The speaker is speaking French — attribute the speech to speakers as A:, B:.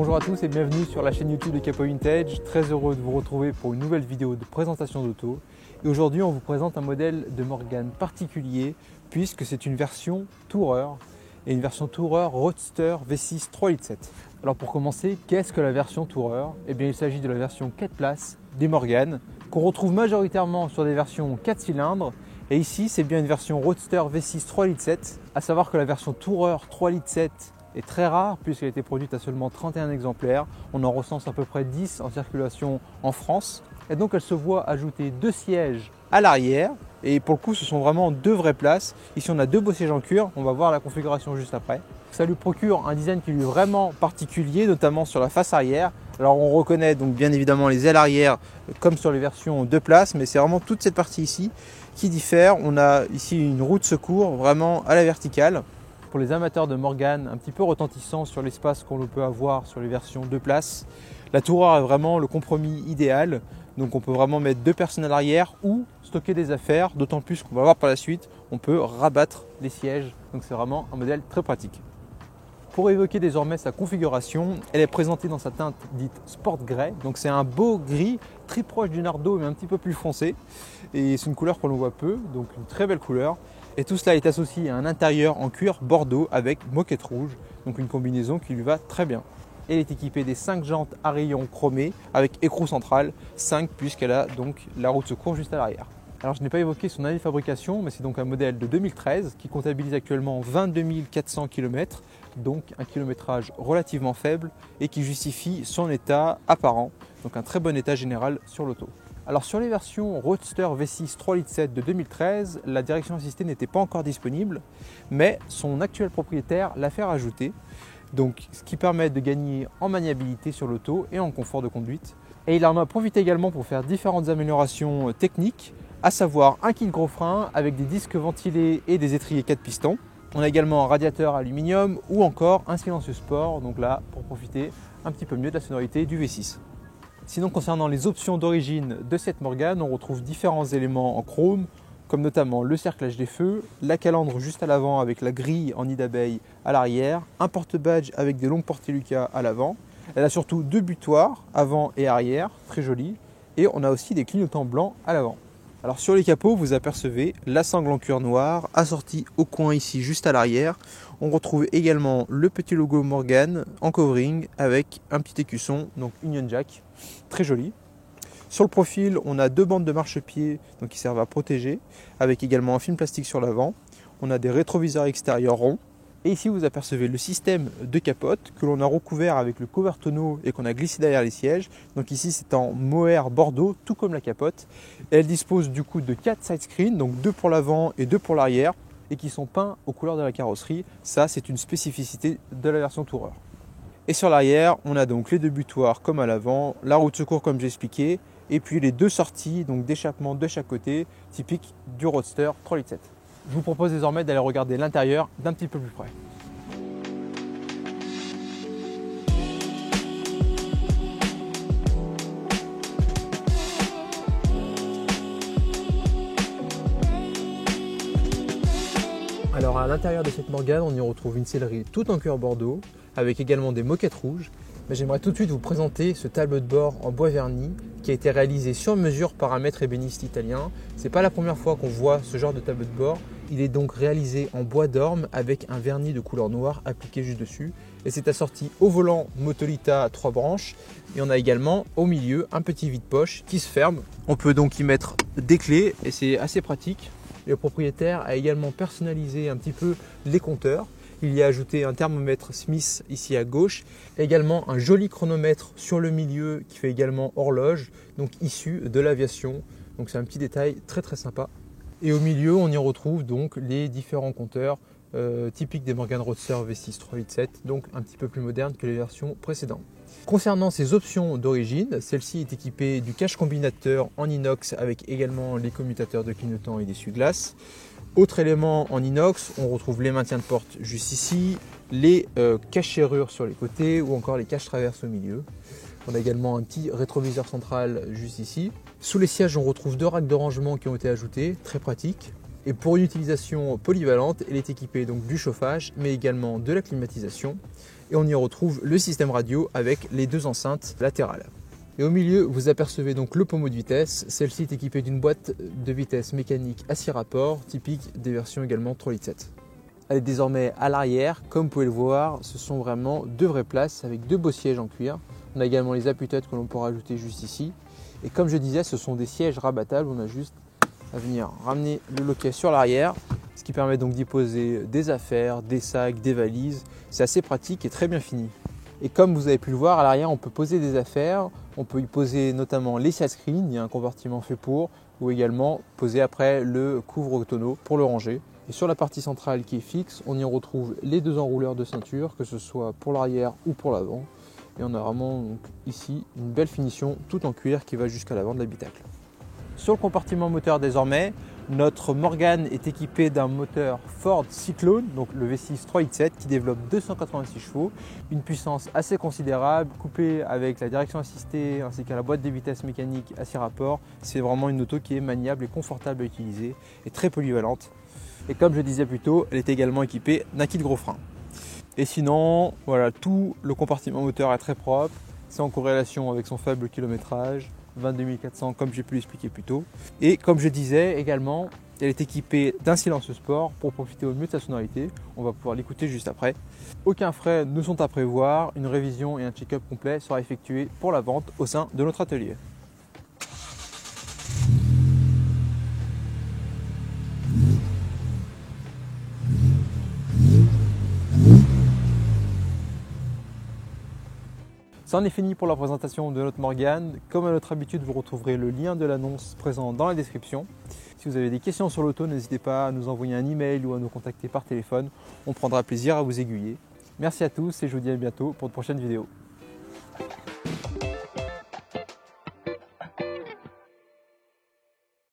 A: Bonjour à tous et bienvenue sur la chaîne YouTube de Capo Vintage. Très heureux de vous retrouver pour une nouvelle vidéo de présentation d'auto. Et aujourd'hui, on vous présente un modèle de Morgane particulier puisque c'est une version Tourer et une version Tourer Roadster V6 3,7 litres. Alors pour commencer, qu'est-ce que la version Tourer? Eh bien, il s'agit de la version 4 places des Morgane qu'on retrouve majoritairement sur des versions 4 cylindres. Et ici, c'est bien une version Roadster V6 3,7 litres, à savoir que la version Tourer 3,7 litres est très rare puisqu'elle a été produite à seulement 31 exemplaires. On en recense à peu près 10 en circulation en France. Et donc elle se voit ajouter 2 sièges à l'arrière. Et pour le coup, ce sont vraiment 2 vraies places. Ici, on a 2 beaux sièges en cuir. On va voir la configuration juste après. Ça lui procure un design qui lui est vraiment particulier, notamment sur la face arrière. Alors on reconnaît donc bien évidemment les ailes arrière comme sur les versions 2 places, mais c'est vraiment toute cette partie ici qui diffère. On a ici une roue de secours vraiment à la verticale. Pour les amateurs de Morgane, un petit peu retentissant sur l'espace qu'on peut avoir sur les versions 2 places, la Tourer est vraiment le compromis idéal. Donc on peut vraiment mettre 2 personnes à l'arrière ou stocker des affaires, d'autant plus qu'on va voir par la suite, on peut rabattre les sièges. Donc c'est vraiment un modèle très pratique. Pour évoquer désormais sa configuration, elle est présentée dans sa teinte dite Sport Grey. Donc c'est un beau gris très proche du Nardo mais un petit peu plus foncé. Et c'est une couleur qu'on voit peu, donc une très belle couleur. Et tout cela est associé à un intérieur en cuir bordeaux avec moquette rouge, donc une combinaison qui lui va très bien. Elle est équipée des 5 jantes à rayons chromés avec écrou central, 5 puisqu'elle a donc la roue de secours juste à l'arrière. Alors je n'ai pas évoqué son année de fabrication, mais c'est donc un modèle de 2013 qui comptabilise actuellement 22 400 km, donc un kilométrage relativement faible et qui justifie son état apparent, donc un très bon état général sur l'auto. Alors sur les versions Roadster V6 3,7 litres de 2013, la direction assistée n'était pas encore disponible, mais son actuel propriétaire l'a fait rajouter, donc ce qui permet de gagner en maniabilité sur l'auto et en confort de conduite. Et il en a profité également pour faire différentes améliorations techniques, à savoir un kit gros frein avec des disques ventilés et des étriers 4 pistons. On a également un radiateur aluminium ou encore un silencieux sport, donc là pour profiter un petit peu mieux de la sonorité du V6. Sinon, concernant les options d'origine de cette Morgane, on retrouve différents éléments en chrome, comme notamment le cerclage des feux, la calandre juste à l'avant avec la grille en nid d'abeille à l'arrière, un porte-badge avec des longues portées Lucas à l'avant. Elle a surtout 2 butoirs, avant et arrière, très jolis, et on a aussi des clignotants blancs à l'avant. Alors sur les capots, vous apercevez la sangle en cuir noir, assortie au coin ici juste à l'arrière. On retrouve également le petit logo Morgane en covering avec un petit écusson, donc Union Jack, très joli. Sur le profil, on a 2 bandes de marchepied donc qui servent à protéger, avec également un film plastique sur l'avant. On a des rétroviseurs extérieurs ronds. Et ici, vous apercevez le système de capote que l'on a recouvert avec le cover tonneau et qu'on a glissé derrière les sièges. Donc ici, c'est en mohair bordeaux, tout comme la capote. Et elle dispose du coup de 4 side screens, donc 2 pour l'avant et 2 pour l'arrière, et qui sont peints aux couleurs de la carrosserie. Ça, c'est une spécificité de la version Tourer. Et sur l'arrière, on a donc les 2 butoirs comme à l'avant, la roue de secours comme j'ai expliqué, et puis les 2 sorties donc d'échappement de chaque côté, typique du Roadster 3,7 litres. Je vous propose désormais d'aller regarder l'intérieur d'un petit peu plus près. Alors à l'intérieur de cette Morgane, on y retrouve une sellerie toute en cuir bordeaux, avec également des moquettes rouges. Mais j'aimerais tout de suite vous présenter ce tableau de bord en bois verni qui a été réalisé sur mesure par un maître ébéniste italien. C'est pas la première fois qu'on voit ce genre de tableau de bord. Il est donc réalisé en bois d'orme avec un vernis de couleur noire appliqué juste dessus. Et c'est assorti au volant Motolita à 3 branches. Et on a également au milieu un petit vide-poche qui se ferme. On peut donc y mettre des clés et c'est assez pratique. Le propriétaire a également personnalisé un petit peu les compteurs. Il y a ajouté un thermomètre Smith ici à gauche, également un joli chronomètre sur le milieu qui fait également horloge, donc issu de l'aviation. Donc c'est un petit détail très très sympa. Et au milieu, on y retrouve donc les différents compteurs typiques des Morgane Roadster V6 3,7 litres, donc un petit peu plus moderne que les versions précédentes. Concernant ses options d'origine, celle-ci est équipée du cache combinateur en inox avec également les commutateurs de clignotants et d'essuie-glace. Autre élément en inox, on retrouve les maintiens de porte juste ici, les caches-serrures sur les côtés ou encore les caches-traverses au milieu. On a également un petit rétroviseur central juste ici. Sous les sièges, on retrouve 2 racks de rangement qui ont été ajoutés, très pratiques. Et pour une utilisation polyvalente, elle est équipée donc du chauffage, mais également de la climatisation. Et on y retrouve le système radio avec les 2 enceintes latérales. Et au milieu, vous apercevez donc le pommeau de vitesse. Celle-ci est équipée d'une boîte de vitesse mécanique à 6 rapports, typique des versions également 3,7 litres. Elle est désormais à l'arrière. Comme vous pouvez le voir, ce sont vraiment 2 vraies places avec 2 beaux sièges en cuir. On a également les appuis-têtes que l'on pourra ajouter juste ici. Et comme je disais, ce sont des sièges rabattables. On a juste à venir ramener le loquet sur l'arrière, ce qui permet donc d'y poser des affaires, des sacs, des valises. C'est assez pratique et très bien fini. Et comme vous avez pu le voir, à l'arrière, on peut poser des affaires. On peut y poser notamment les side screens, il y a un compartiment fait pour, ou également poser après le couvre tonneau pour le ranger. Et sur la partie centrale qui est fixe, on y retrouve les 2 enrouleurs de ceinture, que ce soit pour l'arrière ou pour l'avant. Et on a vraiment donc, ici une belle finition tout en cuir qui va jusqu'à l'avant de l'habitacle. Sur le compartiment moteur désormais, notre Morgan est équipé d'un moteur Ford Cyclone, donc le V6 3.7 qui développe 286 chevaux, une puissance assez considérable, couplée avec la direction assistée ainsi qu'à la boîte de vitesse mécanique à 6 rapports. C'est vraiment une auto qui est maniable et confortable à utiliser et très polyvalente. Et comme je disais plus tôt, elle est également équipée d'un kit gros frein. Et sinon, voilà, tout le compartiment moteur est très propre, c'est en corrélation avec son faible kilométrage. 22 400 comme j'ai pu l'expliquer plus tôt. Et comme je disais également, elle est équipée d'un silencieux sport pour profiter au mieux de sa sonorité. On va pouvoir l'écouter juste après. Aucun frais ne sont à prévoir. Une révision et un check-up complet sera effectué pour la vente au sein de notre atelier. Ça en est fini pour la présentation de notre Morgan. Comme à notre habitude, vous retrouverez le lien de l'annonce présent dans la description. Si vous avez des questions sur l'auto, n'hésitez pas à nous envoyer un email ou à nous contacter par téléphone. On prendra plaisir à vous aiguiller. Merci à tous et je vous dis à bientôt pour de prochaines vidéos.